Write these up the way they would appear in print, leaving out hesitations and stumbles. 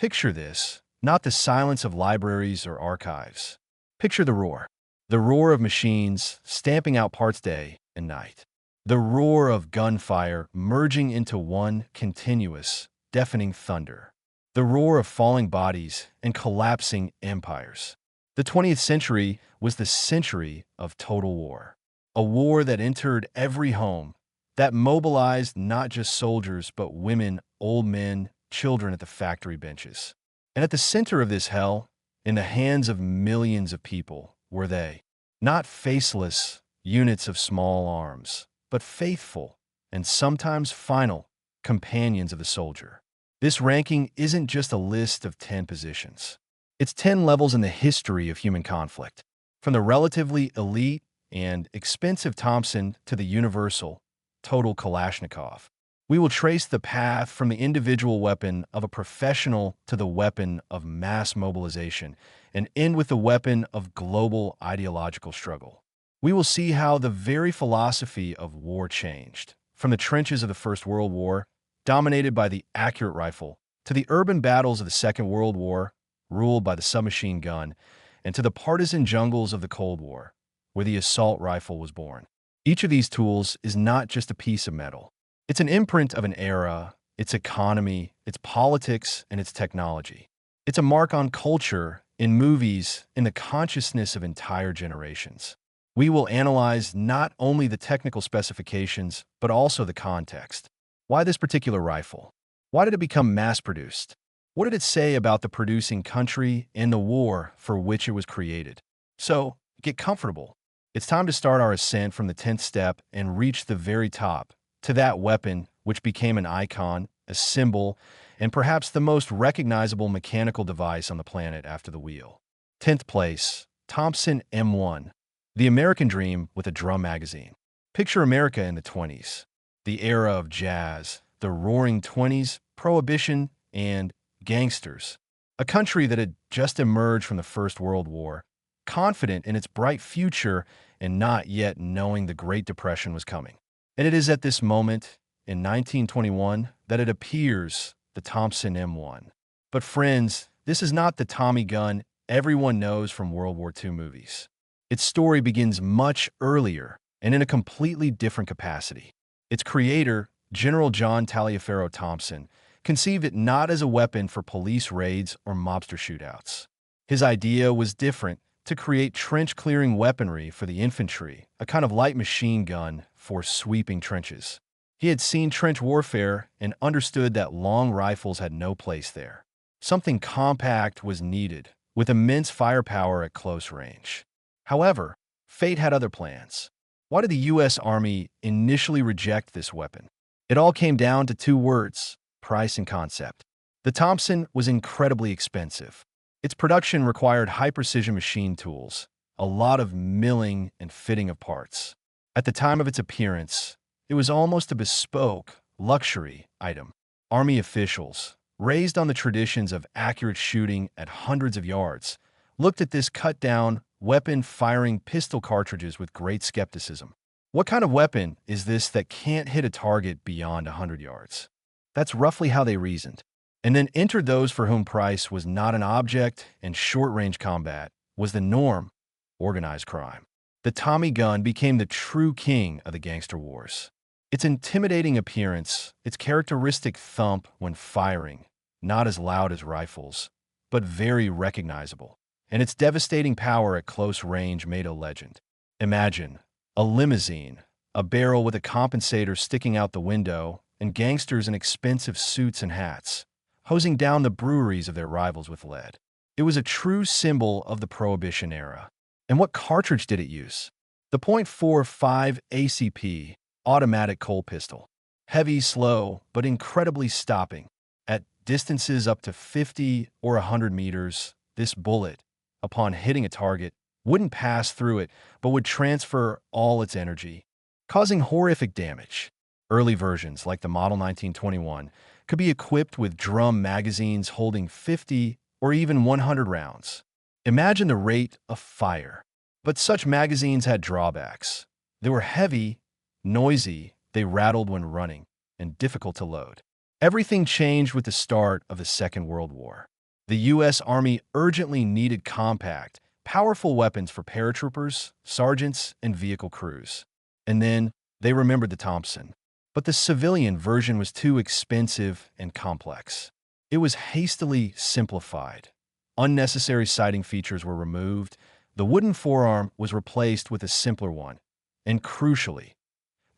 Picture this, not the silence of libraries or archives. Picture the roar of machines stamping out parts day and night. The roar of gunfire merging into one continuous, deafening thunder. The roar of falling bodies and collapsing empires. The 20th century was the century of total war. A war that entered every home, that mobilized not just soldiers but women, old men, children at the factory benches. And at the center of this hell, in the hands of millions of people, were they. Not faceless units of small arms, but faithful and sometimes final companions of the soldier. This ranking isn't just a list of 10 positions. It's 10 levels in the history of human conflict, from the relatively elite and expensive Thompson to the universal, total Kalashnikov. We will trace the path from the individual weapon of a professional to the weapon of mass mobilization and end with the weapon of global ideological struggle. We will see how the very philosophy of war changed, from the trenches of the First World War, dominated by the accurate rifle, to the urban battles of the Second World War, ruled by the submachine gun, and to the partisan jungles of the Cold War, where the assault rifle was born. Each of these tools is not just a piece of metal. It's an imprint of an era, its economy, its politics, and its technology. It's a mark on culture, in movies, in the consciousness of entire generations. We will analyze not only the technical specifications, but also the context. Why this particular rifle? Why did it become mass-produced? What did it say about the producing country and the war for which it was created? So, get comfortable. It's time to start our ascent from the 10th step and reach the very top, to that weapon which became an icon, a symbol, and perhaps the most recognizable mechanical device on the planet after the wheel. 10th place, Thompson M1, the American dream with a drum magazine. Picture America in the 20s, the era of jazz, the roaring 20s, prohibition, and gangsters. A country that had just emerged from the First World War, confident in its bright future and not yet knowing the Great Depression was coming. And it is at this moment, in 1921, that it appears, the Thompson M1. But friends, this is not the Tommy gun everyone knows from World War II movies. Its story begins much earlier and in a completely different capacity. Its creator, General John Taliaferro Thompson, conceived it not as a weapon for police raids or mobster shootouts. His idea was different, to create trench-clearing weaponry for the infantry, a kind of light machine gun for sweeping trenches. He had seen trench warfare and understood that long rifles had no place there. Something compact was needed, with immense firepower at close range. However, fate had other plans. Why did the U.S. Army initially reject this weapon? It all came down to two words: price and concept. The Thompson was incredibly expensive. Its production required high-precision machine tools, a lot of milling and fitting of parts. At the time of its appearance, it was almost a bespoke, luxury item. Army officials, raised on the traditions of accurate shooting at hundreds of yards, looked at this cut-down, weapon-firing pistol cartridges with great skepticism. What kind of weapon is this that can't hit a target beyond 100 yards? That's roughly how they reasoned. And then entered those for whom price was not an object and short-range combat was the norm: organized crime. The Tommy gun became the true king of the gangster wars. Its intimidating appearance, its characteristic thump when firing, not as loud as rifles, but very recognizable, and its devastating power at close range made a legend. Imagine a limousine, a barrel with a compensator sticking out the window, and gangsters in expensive suits and hats, hosing down the breweries of their rivals with lead. It was a true symbol of the Prohibition era. And what cartridge did it use? The .45 ACP automatic Colt pistol. Heavy, slow, but incredibly stopping. At distances up to 50 or 100 meters, this bullet, upon hitting a target, wouldn't pass through it, but would transfer all its energy, causing horrific damage. Early versions, like the Model 1921, could be equipped with drum magazines holding 50 or even 100 rounds. Imagine the rate of fire. But such magazines had drawbacks. They were heavy, noisy, they rattled when running, and difficult to load. Everything changed with the start of the Second World War. The U.S. Army urgently needed compact, powerful weapons for paratroopers, sergeants, and vehicle crews. And then they remembered the Thompson. But the civilian version was too expensive and complex. It was hastily simplified. Unnecessary sighting features were removed. The wooden forearm was replaced with a simpler one. And crucially,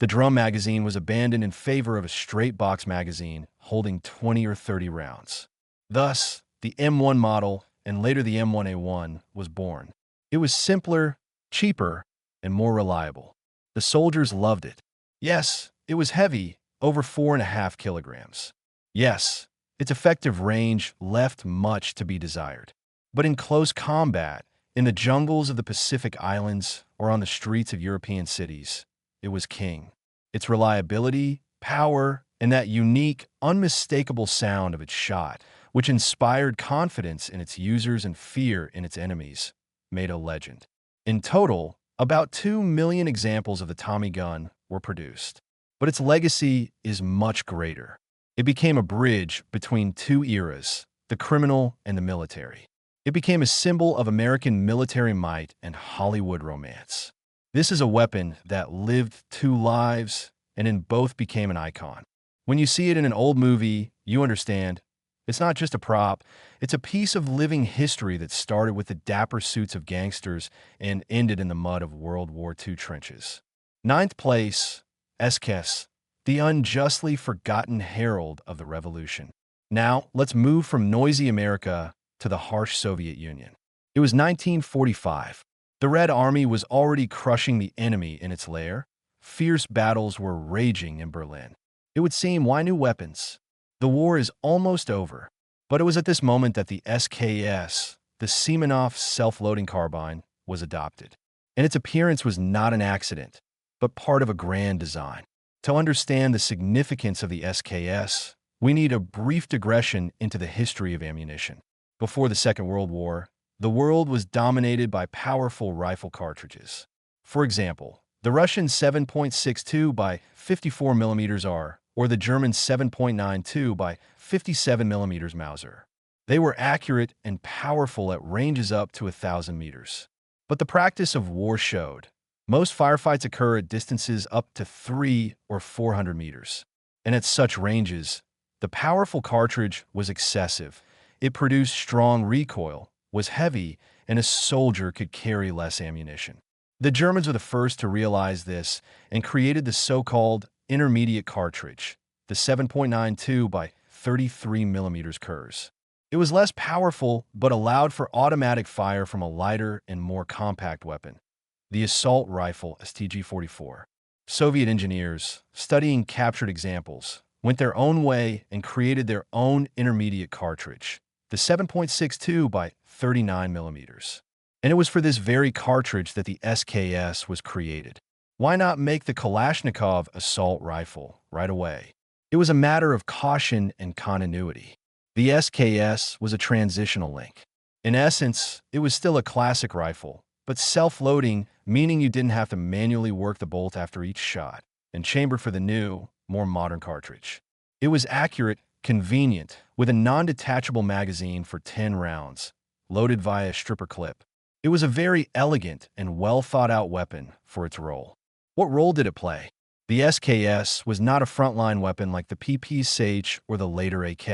the drum magazine was abandoned in favor of a straight box magazine holding 20 or 30 rounds. Thus, the M1 model, and later the M1A1, was born. It was simpler, cheaper, and more reliable. The soldiers loved it. Yes, it was heavy, over 4.5 kilograms. Yes, its effective range left much to be desired. But in close combat, in the jungles of the Pacific Islands or on the streets of European cities, it was king. Its reliability, power, and that unique, unmistakable sound of its shot, which inspired confidence in its users and fear in its enemies, made a legend. In total, about 2 million examples of the Tommy gun were produced. But its legacy is much greater. It became a bridge between two eras, the criminal and the military. It became a symbol of American military might and Hollywood romance. This is a weapon that lived two lives and in both became an icon. When you see it in an old movie, you understand it's not just a prop, it's a piece of living history that started with the dapper suits of gangsters and ended in the mud of World War II trenches. Ninth place, SKS, the unjustly forgotten herald of the revolution. Now, let's move from noisy America to the harsh Soviet Union. It was 1945. The Red Army was already crushing the enemy in its lair. Fierce battles were raging in Berlin. It would seem, why new weapons? The war is almost over. But it was at this moment that the SKS, the Semenov self-loading carbine, was adopted. And its appearance was not an accident, but part of a grand design. To understand the significance of the SKS, we need a brief digression into the history of ammunition. Before the Second World War, the world was dominated by powerful rifle cartridges. For example, the Russian 7.62 by 54 mm R, or the German 7.92 by 57 mm Mauser. They were accurate and powerful at ranges up to 1,000 meters. But the practice of war showed most firefights occur at distances up to 300 or 400 meters. And at such ranges, the powerful cartridge was excessive. It produced strong recoil, was heavy, and a soldier could carry less ammunition. The Germans were the first to realize this and created the so-called intermediate cartridge, the 7.92 by 33 mm Kurz. It was less powerful but allowed for automatic fire from a lighter and more compact weapon, the assault rifle STG-44. Soviet engineers, studying captured examples, went their own way and created their own intermediate cartridge, the 7.62 by 39 mm. And it was for this very cartridge that the SKS was created. Why not make the Kalashnikov assault rifle right away? It was a matter of caution and continuity. The SKS was a transitional link. In essence, it was still a classic rifle, but self-loading, meaning you didn't have to manually work the bolt after each shot, and chambered for the new, more modern cartridge. It was accurate, convenient, with a non-detachable magazine for 10 rounds, loaded via a stripper clip. It was a very elegant and well-thought-out weapon for its role. What role did it play? The SKS was not a frontline weapon like the PP-SH or the later AK.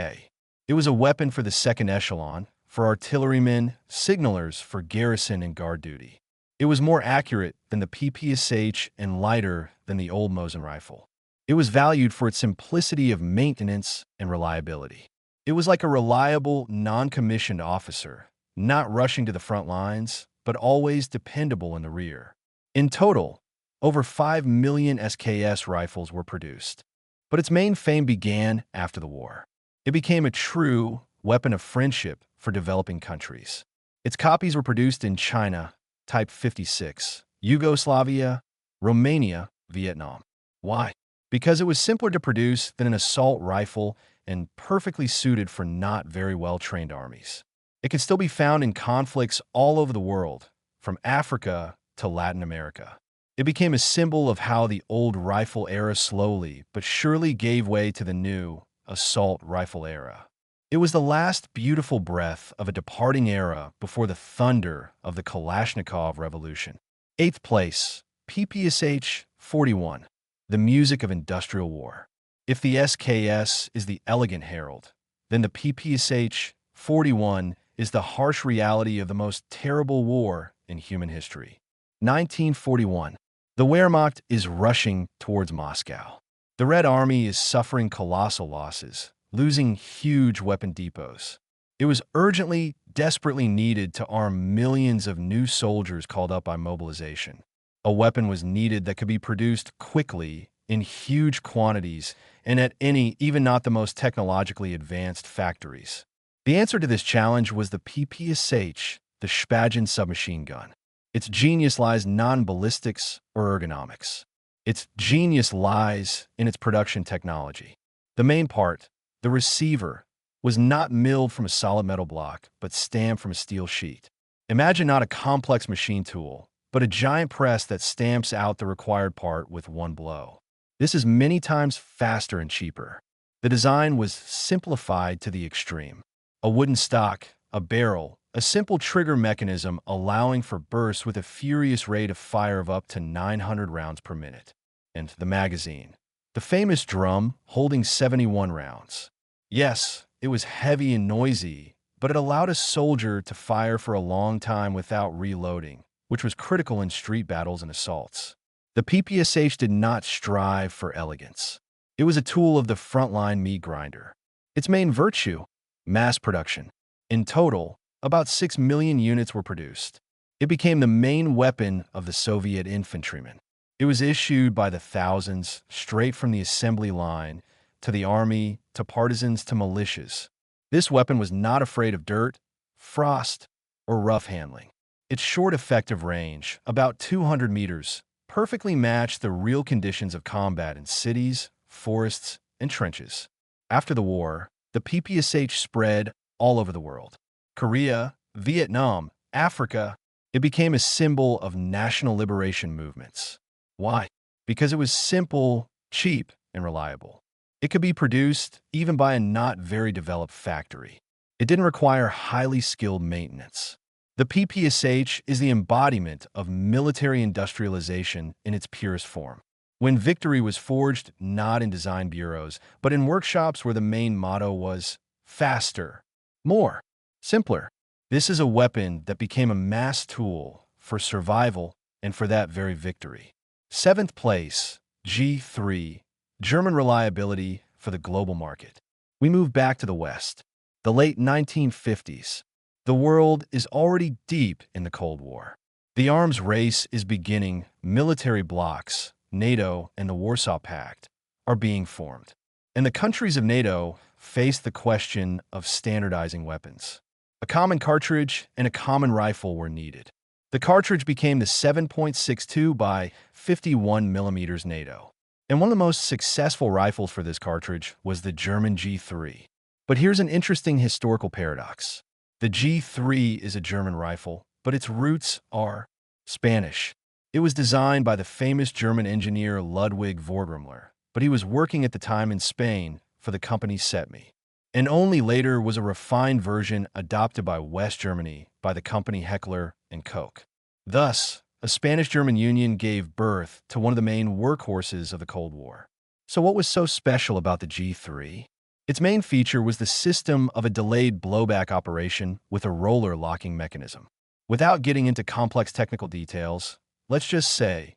It was a weapon for the second echelon, for artillerymen, signalers for garrison and guard duty. It was more accurate than the PP-SH and lighter than the old Mosin rifle. It was valued for its simplicity of maintenance and reliability. It was like a reliable, non-commissioned officer, not rushing to the front lines, but always dependable in the rear. In total, over 5 million SKS rifles were produced. But its main fame began after the war. It became a true weapon of friendship for developing countries. Its copies were produced in China, Type 56, Yugoslavia, Romania, Vietnam. Why? Because it was simpler to produce than an assault rifle and perfectly suited for not very well-trained armies. It could still be found in conflicts all over the world, from Africa to Latin America. It became a symbol of how the old rifle era slowly but surely gave way to the new assault rifle era. It was the last beautiful breath of a departing era before the thunder of the Kalashnikov Revolution. Eighth place, PPSH 41, the music of industrial war. If the SKS is the elegant herald, then the PPSH 41 is the harsh reality of the most terrible war in human history. 1941. The Wehrmacht is rushing towards Moscow. The Red Army is suffering colossal losses, losing huge weapon depots. It was urgently, desperately needed to arm millions of new soldiers called up by mobilization. A weapon was needed that could be produced quickly, in huge quantities, and at any, even not the most technologically advanced factories. The answer to this challenge was the PPSH, the Spadgen submachine gun. Its genius lies not in ballistics or ergonomics. Its genius lies in its production technology. The main part, the receiver, was not milled from a solid metal block, but stamped from a steel sheet. Imagine not a complex machine tool, but a giant press that stamps out the required part with one blow. This is many times faster and cheaper. The design was simplified to the extreme. A wooden stock, a barrel, a simple trigger mechanism allowing for bursts with a furious rate of fire of up to 900 rounds per minute. And the magazine. The famous drum holding 71 rounds. Yes, it was heavy and noisy, but it allowed a soldier to fire for a long time without reloading, which was critical in street battles and assaults. The PPSH did not strive for elegance. It was a tool of the frontline meat grinder. Its main virtue? Mass production. In total, about 6 million units were produced. It became the main weapon of the Soviet infantrymen. It was issued by the thousands, straight from the assembly line, to the army, to partisans, to militias. This weapon was not afraid of dirt, frost, or rough handling. Its short effective range, about 200 meters, perfectly matched the real conditions of combat in cities, forests, and trenches. After the war, the PPSH spread all over the world. Korea, Vietnam, Africa. It became a symbol of national liberation movements. Why? Because it was simple, cheap, and reliable. It could be produced even by a not very developed factory. It didn't require highly skilled maintenance. The PPSH is the embodiment of military industrialization in its purest form. When victory was forged not in design bureaus, but in workshops where the main motto was faster, more, simpler. This is a weapon that became a mass tool for survival and for that very victory. Seventh place, G3, German reliability for the global market. We move back to the West. The late 1950s. The world is already deep in the Cold War. The arms race is beginning. Military blocs, NATO and the Warsaw Pact, are being formed. And the countries of NATO face the question of standardizing weapons. A common cartridge and a common rifle were needed. The cartridge became the 7.62 by 51 millimeters NATO. And one of the most successful rifles for this cartridge was the German G3. But here's an interesting historical paradox. The G3 is a German rifle, but its roots are Spanish. It was designed by the famous German engineer Ludwig Vorgrimler, but he was working at the time in Spain for the company Setme. And only later was a refined version adopted by West Germany by the company Heckler & Koch. Thus, a Spanish-German union gave birth to one of the main workhorses of the Cold War. So what was so special about the G3? Its main feature was the system of a delayed blowback operation with a roller locking mechanism. Without getting into complex technical details, let's just say,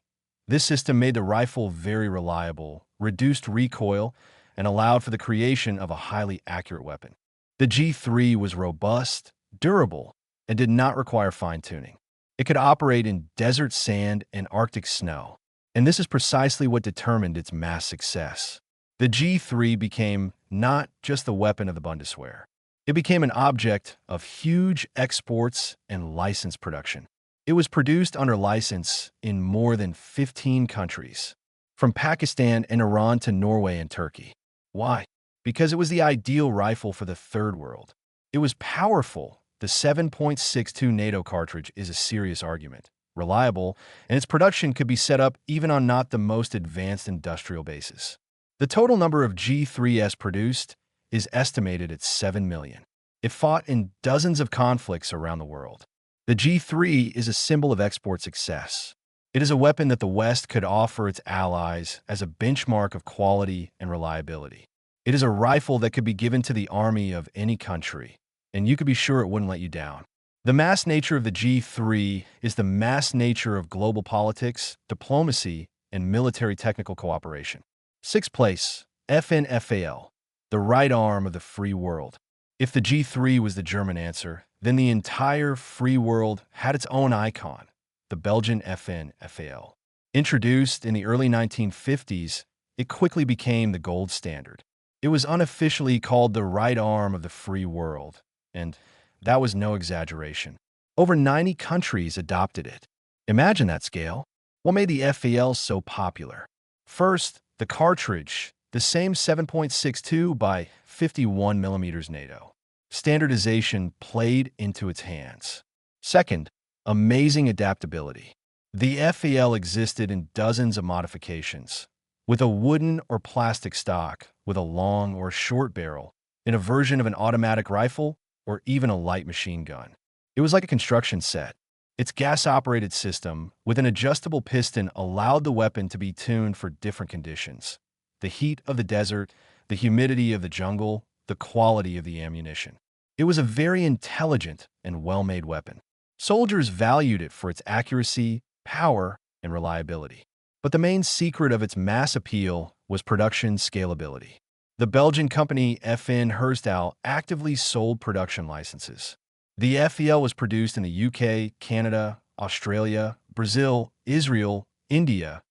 this system made the rifle very reliable, reduced recoil, and allowed for the creation of a highly accurate weapon. The G3 was robust, durable, and did not require fine-tuning. It could operate in desert sand and Arctic snow, and this is precisely what determined its mass success. The G3 became not just the weapon of the Bundeswehr. It became an object of huge exports and license production. It was produced under license in more than 15 countries, from Pakistan and Iran to Norway and Turkey. Why? Because it was the ideal rifle for the Third World. It was powerful. The 7.62 NATO cartridge is a serious argument, reliable, and its production could be set up even on not the most advanced industrial bases. The total number of G3s produced is estimated at 7 million. It fought in dozens of conflicts around the world. The G3 is a symbol of export success. It is a weapon that the West could offer its allies as a benchmark of quality and reliability. It is a rifle that could be given to the army of any country, and you could be sure it wouldn't let you down. The mass nature of the G3 is the mass nature of global politics, diplomacy, and military technical cooperation. Sixth place, FNFAL, the right arm of the free world. If the G3 was the German answer, then the entire free world had its own icon, the Belgian FNFAL. Introduced in the early 1950s, it quickly became the gold standard. It was unofficially called the right arm of the free world, and that was no exaggeration. Over 90 countries adopted it. Imagine that scale. What made the FAL so popular? First, the cartridge, the same 7.62 by 51 millimeters NATO. Standardization played into its hands. Second, amazing adaptability. The FAL existed in dozens of modifications, with a wooden or plastic stock, with a long or short barrel, in a version of an automatic rifle, or even a light machine gun. It was like a construction set. Its gas-operated system, with an adjustable piston, allowed the weapon to be tuned for different conditions: the heat of the desert, the humidity of the jungle, the quality of the ammunition. It was a very intelligent and well-made weapon. Soldiers valued it for its accuracy, power, and reliability. But the main secret of its mass appeal was production scalability. The Belgian company FN Herstal actively sold production licenses. The FEL was produced in the UK, Canada, Australia, Brazil, Israel, India,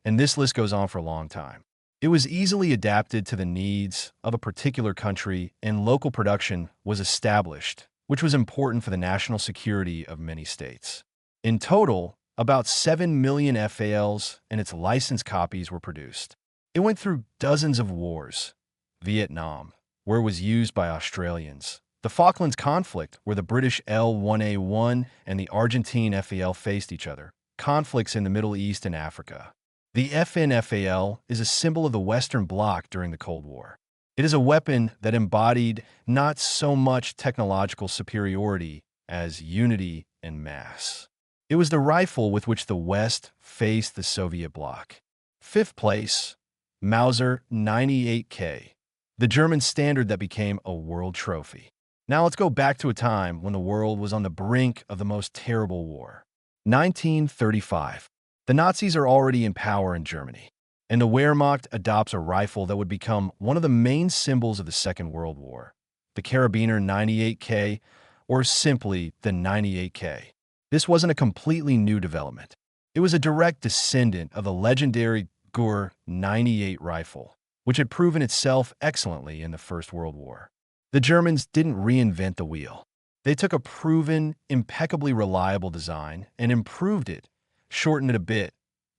and this list goes on for a long time. It was easily adapted to the needs of a particular country, and local production was established, which was important for the national security of many states. In total, about 7 million FALs and its licensed copies were produced. It went through dozens of wars. Vietnam, where it was used by Australians. The Falklands conflict, where the British L1A1 and the Argentine FAL faced each other. Conflicts in the Middle East and Africa. The FNFAL is a symbol of the Western Bloc during the Cold War. It is a weapon that embodied not so much technological superiority as unity and mass. It was the rifle with which the West faced the Soviet bloc. Fifth place, Mauser 98K, the German standard that became a world trophy. Now let's go back to a time when the world was on the brink of the most terrible war. 1935. The Nazis are already in power in Germany, and the Wehrmacht adopts a rifle that would become one of the main symbols of the Second World War, the Karabiner 98K, or simply the 98K. This wasn't a completely new development. It was a direct descendant of the legendary Gur 98 rifle, which had proven itself excellently in the First World War. The Germans didn't reinvent the wheel. They took a proven, impeccably reliable design and improved it, shortened it a bit,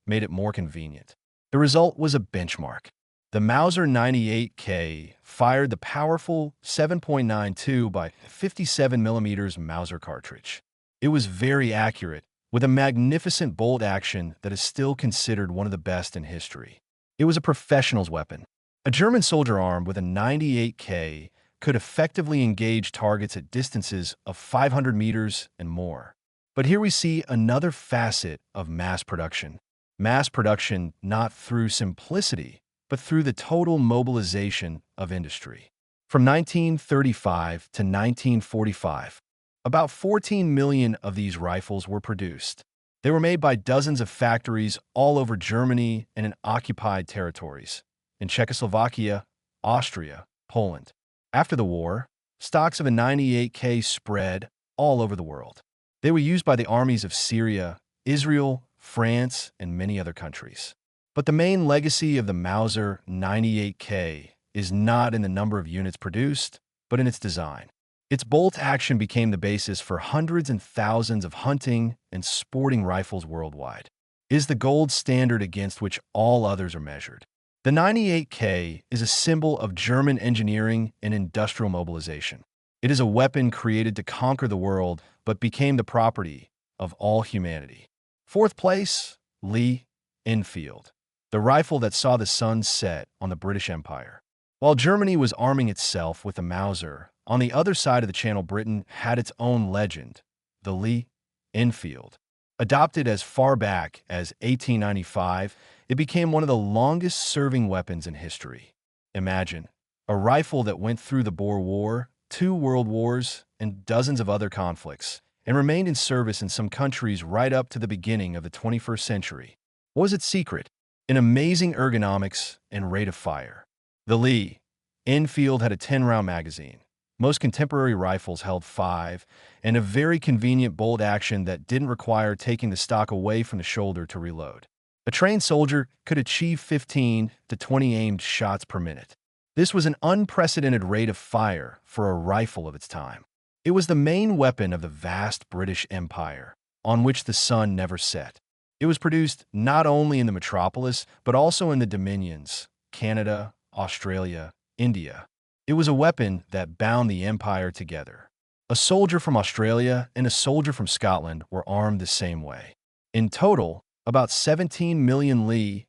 made it more convenient. The result was a benchmark. The Mauser 98K fired the powerful 7.92 by 57 millimeters Mauser cartridge. It was very accurate, with a magnificent bolt action that is still considered one of the best in history. It was a professional's weapon. A German soldier armed with a 98K could effectively engage targets at distances of 500 meters and more. But here we see another facet of mass production. Mass production not through simplicity, but through the total mobilization of industry. From 1935 to 1945, about 14 million of these rifles were produced. They were made by dozens of factories all over Germany and in occupied territories, in Czechoslovakia, Austria, Poland. After the war, stocks of a 98K spread all over the world. They were used by the armies of Syria, Israel, France, and many other countries. But the main legacy of the Mauser 98K is not in the number of units produced, but in its design. Its bolt action became the basis for hundreds and thousands of hunting and sporting rifles worldwide. It is the gold standard against which all others are measured. The 98K is a symbol of German engineering and industrial mobilization. It is a weapon created to conquer the world, but became the property of all humanity. Fourth place, Lee Enfield, the rifle that saw the sun set on the British Empire. While Germany was arming itself with the Mauser, on the other side of the Channel, Britain had its own legend, the Lee Enfield. Adopted as far back as 1895, it became one of the longest-serving weapons in history. Imagine, a rifle that went through the Boer War, 2 world wars, and dozens of other conflicts, and remained in service in some countries right up to the beginning of the 21st century. What was its secret? An amazing ergonomics and rate of fire. The Lee Enfield had a 10-round magazine. Most contemporary rifles held 5, and a very convenient bolt action that didn't require taking the stock away from the shoulder to reload. A trained soldier could achieve 15 to 20 aimed shots per minute. This was an unprecedented rate of fire for a rifle of its time. It was the main weapon of the vast British Empire, on which the sun never set. It was produced not only in the metropolis, but also in the Dominions, Canada, Australia, India. It was a weapon that bound the empire together. A soldier from Australia and a soldier from Scotland were armed the same way. In total, about 17 million Lee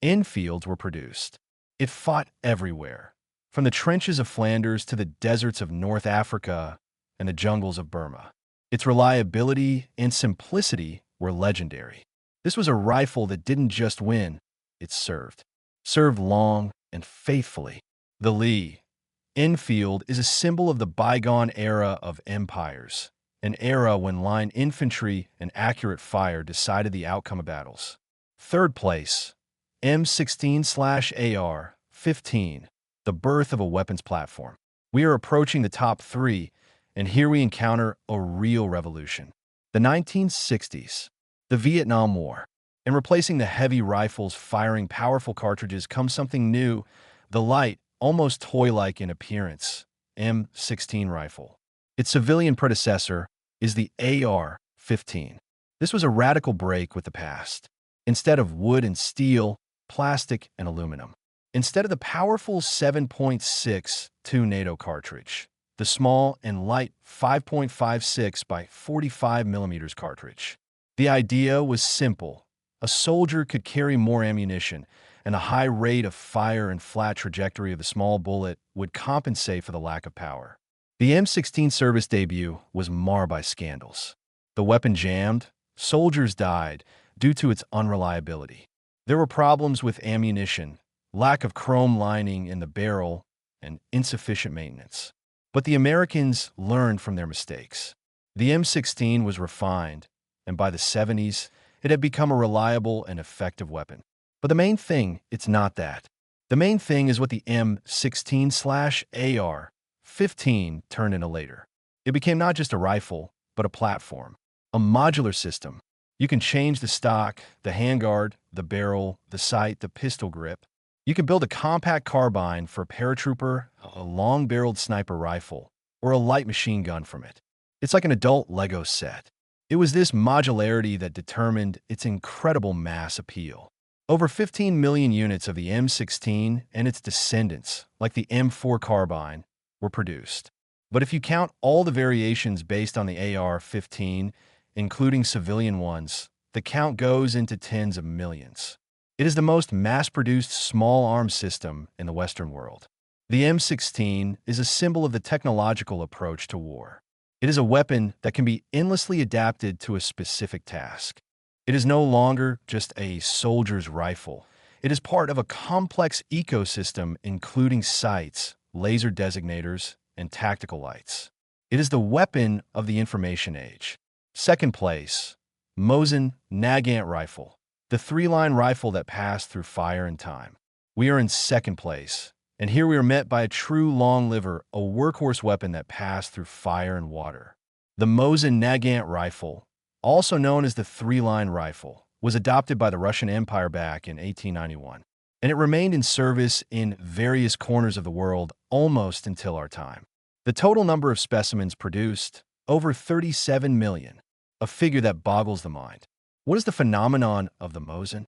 Enfields were produced. It fought everywhere, from the trenches of Flanders to the deserts of North Africa and the jungles of Burma. Its reliability and simplicity were legendary. This was a rifle that didn't just win, it served. Served long and faithfully. The Lee Enfield is a symbol of the bygone era of empires, an era when line infantry and accurate fire decided the outcome of battles. Third place, M16/AR-15, the birth of a weapons platform. We are approaching the top 3, and here we encounter a real revolution. The 1960s, the Vietnam War. In replacing the heavy rifles firing powerful cartridges comes something new, the light, almost toy-like in appearance, M16 rifle. Its civilian predecessor is the AR-15. This was a radical break with the past. Instead of wood and steel, plastic and aluminum. Instead of the powerful 7.62 NATO cartridge, the small and light 5.56 by 45 millimeters cartridge. The idea was simple. A soldier could carry more ammunition, and the high rate of fire and flat trajectory of the small bullet would compensate for the lack of power. The M16 service debut was marred by scandals. The weapon jammed, soldiers died due to its unreliability. There were problems with ammunition, lack of chrome lining in the barrel, and insufficient maintenance. But the Americans learned from their mistakes. The M16 was refined, and by the 70s, it had become a reliable and effective weapon. But the main thing, it's not that. The main thing is what the M16/AR-15 turned into later. It became not just a rifle, but a platform, a modular system. You can change the stock, the handguard, the barrel, the sight, the pistol grip. You can build a compact carbine for a paratrooper, a long-barreled sniper rifle, or a light machine gun from it. It's like an adult Lego set. It was this modularity that determined its incredible mass appeal. Over 15 million units of the M16 and its descendants, like the M4 carbine, were produced. But if you count all the variations based on the AR-15, including civilian ones, the count goes into tens of millions. It is the most mass-produced small arms system in the Western world. The M16 is a symbol of the technological approach to war. It is a weapon that can be endlessly adapted to a specific task. It is no longer just a soldier's rifle. It is part of a complex ecosystem including sights, laser designators, and tactical lights. It is the weapon of the information age. Second place, Mosin Nagant rifle, the 3-line rifle that passed through fire and time. We are in second place, and here we are met by a true long liver, a workhorse weapon that passed through fire and water. The Mosin Nagant rifle, also known as the 3-line rifle, was adopted by the Russian Empire back in 1891, and it remained in service in various corners of the world almost until our time. The total number of specimens produced, over 37 million, a figure that boggles the mind. What is the phenomenon of the Mosin?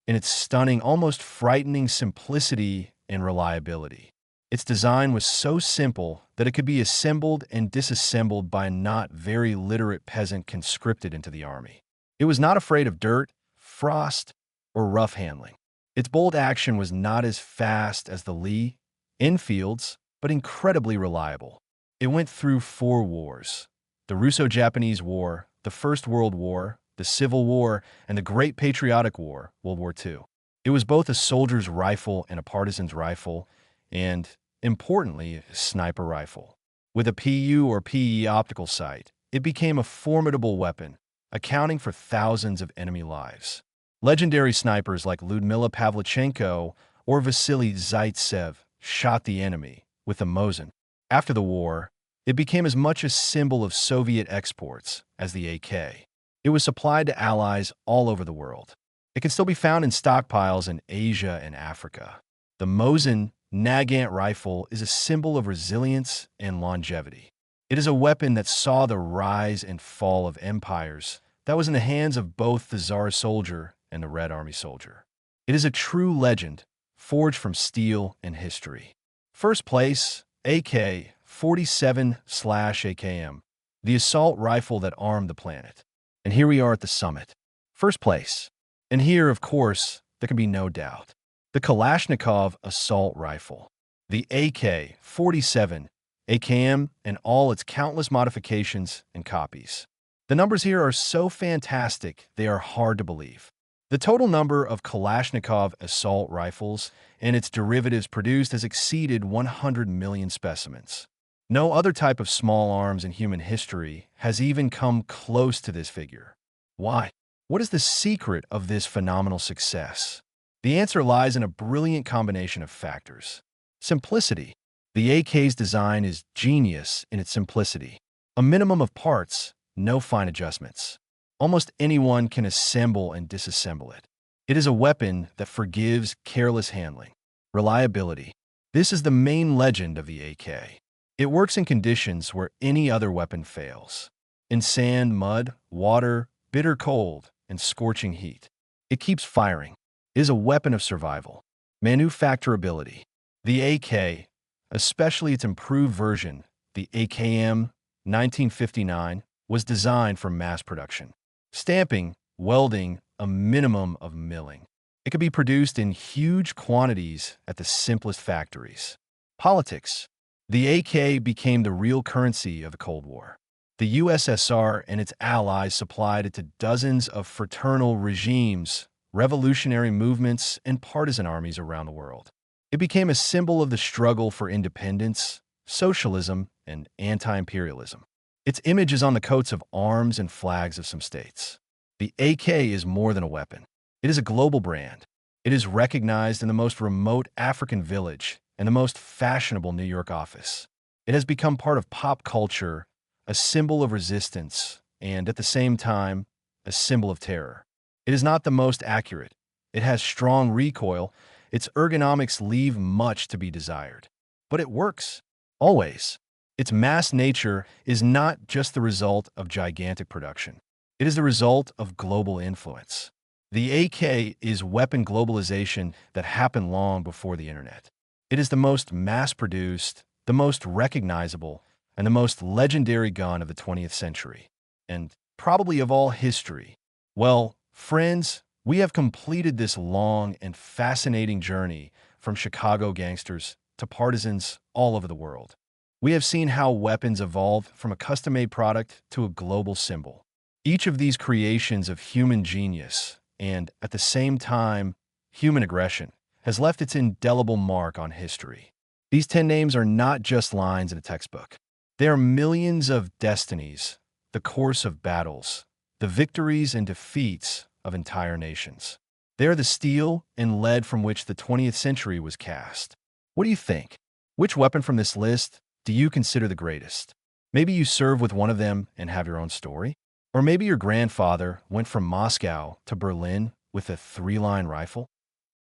In its stunning, almost frightening simplicity and reliability. Its design was so simple that it could be assembled and disassembled by a not very literate peasant conscripted into the army. It was not afraid of dirt, frost, or rough handling. Its bolt action was not as fast as the Lee in fields, but incredibly reliable. It went through 4 wars: the Russo-Japanese War, the First World War, the Civil War, and the Great Patriotic War, World War II. It was both a soldier's rifle and a partisan's rifle, and, importantly, a sniper rifle. With a PU or PE optical sight, it became a formidable weapon, accounting for thousands of enemy lives. Legendary snipers like Lyudmila Pavlichenko or Vasily Zaitsev shot the enemy with the Mosin. After the war, it became as much a symbol of Soviet exports as the AK. It was supplied to allies all over the world. It can still be found in stockpiles in Asia and Africa. The Mosin Nagant rifle is a symbol of resilience and longevity. It is a weapon that saw the rise and fall of empires that was in the hands of both the Tsar soldier and the Red Army soldier. It is a true legend, forged from steel and history. First place, AK-47/AKM, the assault rifle that armed the planet. And here we are at the summit. First place. And here, of course, there can be no doubt. The Kalashnikov assault rifle. The AK-47 AKM and all its countless modifications and copies. The numbers here are so fantastic, they are hard to believe. The total number of Kalashnikov assault rifles and its derivatives produced has exceeded 100 million specimens. No other type of small arms in human history has even come close to this figure. Why? What is the secret of this phenomenal success? The answer lies in a brilliant combination of factors. Simplicity. The AK's design is genius in its simplicity. A minimum of parts, no fine adjustments. Almost anyone can assemble and disassemble it. It is a weapon that forgives careless handling. Reliability. This is the main legend of the AK. It works in conditions where any other weapon fails. In sand, mud, water, bitter cold, and scorching heat. It keeps firing. It is a weapon of survival. Manufacturability. The AK, especially its improved version, the AKM 1959, was designed for mass production. Stamping, welding, a minimum of milling. It could be produced in huge quantities at the simplest factories. Politics. The AK became the real currency of the Cold War. The USSR and its allies supplied it to dozens of fraternal regimes, revolutionary movements, and partisan armies around the world. It became a symbol of the struggle for independence, socialism, and anti-imperialism. Its image is on the coats of arms and flags of some states. The AK is more than a weapon. It is a global brand. It is recognized in the most remote African village and the most fashionable New York office. It has become part of pop culture, a symbol of resistance, and at the same time, a symbol of terror. It is not the most accurate. It has strong recoil. Its ergonomics leave much to be desired. But it works. Always. Its mass nature is not just the result of gigantic production. It is the result of global influence. The AK is weapon globalization that happened long before the internet. It is the most mass-produced, the most recognizable, and the most legendary gun of the 20th century, and probably of all history. Well, friends, we have completed this long and fascinating journey from Chicago gangsters to partisans all over the world. We have seen how weapons evolved from a custom-made product to a global symbol. Each of these creations of human genius and, at the same time, human aggression has left its indelible mark on history. These 10 names are not just lines in a textbook. They are millions of destinies, the course of battles, the victories and defeats of entire nations. They are the steel and lead from which the 20th century was cast. What do you think? Which weapon from this list do you consider the greatest? Maybe you serve with one of them and have your own story? Or maybe your grandfather went from Moscow to Berlin with a 3-line rifle?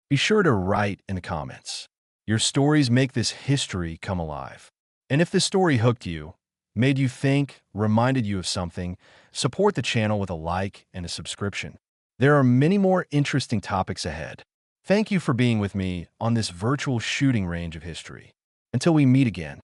Be sure to write in the comments. Your stories make this history come alive. And if this story hooked you, made you think, reminded you of something, support the channel with a like and a subscription. There are many more interesting topics ahead. Thank you for being with me on this virtual shooting range of history. Until we meet again.